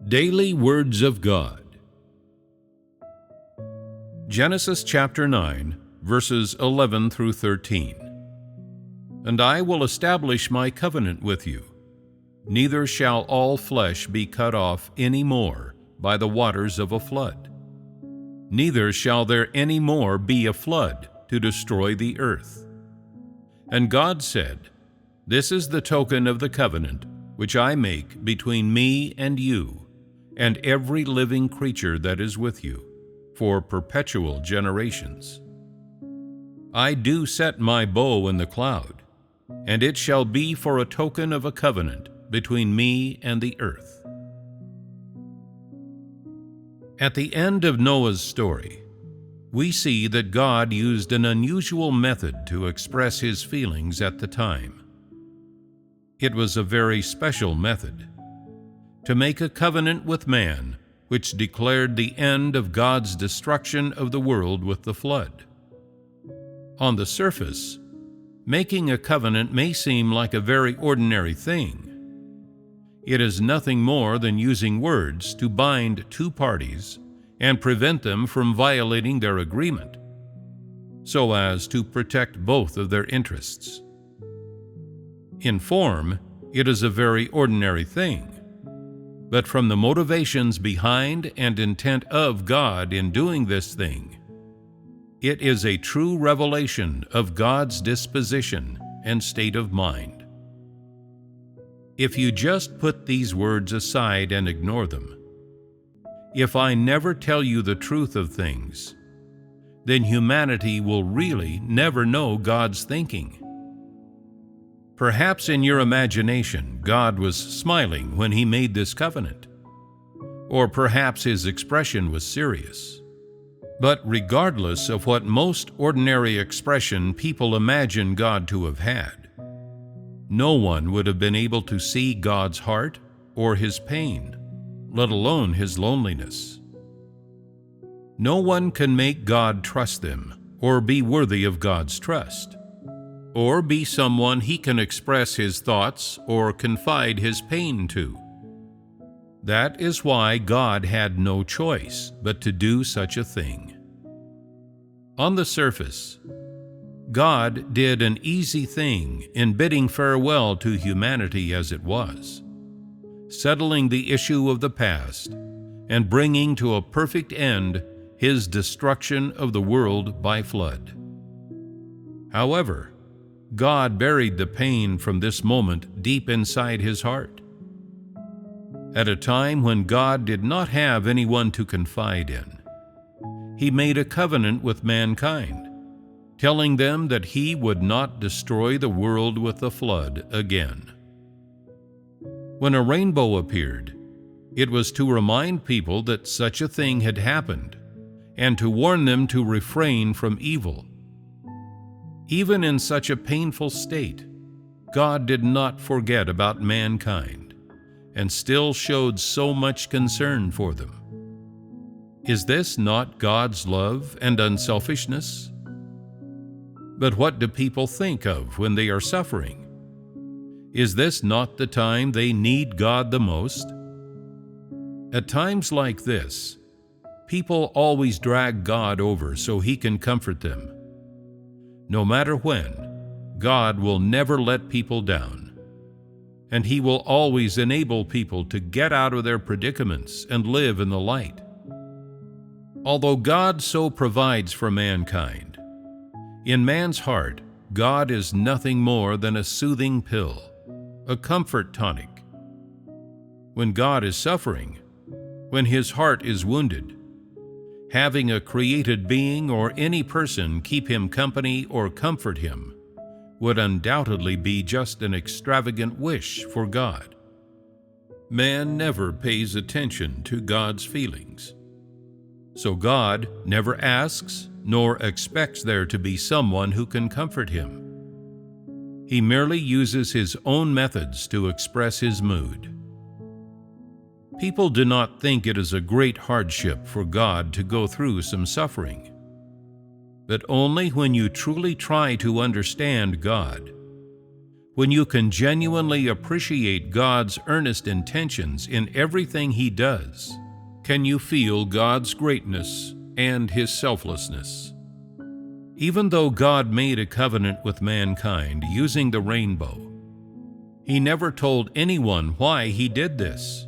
Daily Words of God. Genesis chapter 9, verses 11 through 13. And I will establish my covenant with you. Neither shall all flesh be cut off any more by the waters of a flood. Neither shall there any more be a flood to destroy the earth. And God said, This is the token of the covenant which I make between me and you, and every living creature that is with you, for perpetual generations. I do set my bow in the cloud, and it shall be for a token of a covenant between me and the earth. At the end of Noah's story, we see that God used an unusual method to express his feelings at the time. It was a very special method, to make a covenant with man which declared the end of God's destruction of the world with the flood. On the surface, making a covenant may seem like a very ordinary thing. It is nothing more than using words to bind two parties and prevent them from violating their agreement, so as to protect both of their interests. In form, it is a very ordinary thing, but from the motivations behind and intent of God in doing this thing, it is a true revelation of God's disposition and state of mind. If you just put these words aside and ignore them, if I never tell you the truth of things, then humanity will really never know God's thinking. Perhaps in your imagination, God was smiling when he made this covenant, or perhaps his expression was serious. But regardless of what most ordinary expression people imagine God to have had, no one would have been able to see God's heart or his pain, let alone his loneliness. No one can make God trust them or be worthy of God's trust, or be someone he can express his thoughts or confide his pain to. That is why God had no choice but to do such a thing. On the surface, God did an easy thing in bidding farewell to humanity as it was, settling the issue of the past and bringing to a perfect end his destruction of the world by flood. However, God buried the pain from this moment deep inside his heart. At a time when God did not have anyone to confide in, he made a covenant with mankind, telling them that he would not destroy the world with the flood again. When a rainbow appeared, it was to remind people that such a thing had happened and to warn them to refrain from evil. Even in such a painful state, God did not forget about mankind and still showed so much concern for them. Is this not God's love and unselfishness? But what do people think of when they are suffering? Is this not the time they need God the most? At times like this, people always drag God over so he can comfort them. No matter when, God will never let people down, and he will always enable people to get out of their predicaments and live in the light. Although God so provides for mankind, in man's heart, God is nothing more than a soothing pill, a comfort tonic. When God is suffering, when his heart is wounded, having a created being or any person keep him company or comfort him would undoubtedly be just an extravagant wish for God. Man never pays attention to God's feelings, so God never asks nor expects there to be someone who can comfort him. He merely uses his own methods to express his mood. People do not think it is a great hardship for God to go through some suffering, but only when you truly try to understand God, when you can genuinely appreciate God's earnest intentions in everything He does, can you feel God's greatness and His selflessness. Even though God made a covenant with mankind using the rainbow, He never told anyone why He did this,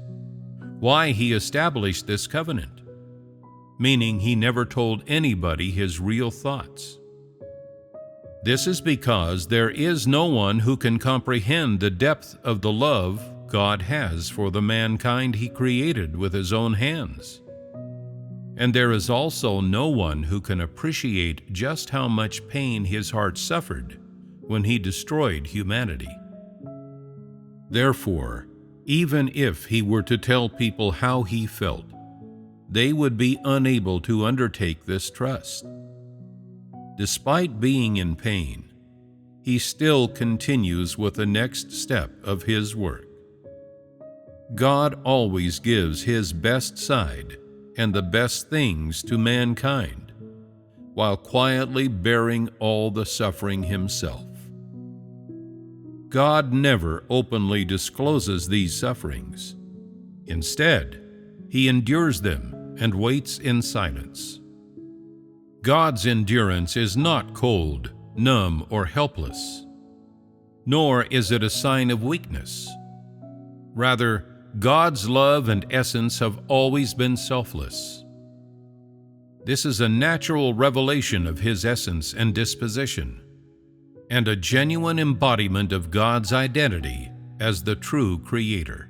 why He established this covenant, meaning He never told anybody His real thoughts. This is because there is no one who can comprehend the depth of the love God has for the mankind He created with His own hands. And there is also no one who can appreciate just how much pain His heart suffered when He destroyed humanity. Therefore, even if He were to tell people how He felt, they would be unable to undertake this trust. Despite being in pain, He still continues with the next step of His work. God always gives His best side and the best things to mankind, while quietly bearing all the suffering Himself. God never openly discloses these sufferings. Instead, He endures them and waits in silence. God's endurance is not cold, numb, or helpless, nor is it a sign of weakness. Rather, God's love and essence have always been selfless. This is a natural revelation of His essence and disposition, and a genuine embodiment of God's identity as the true Creator.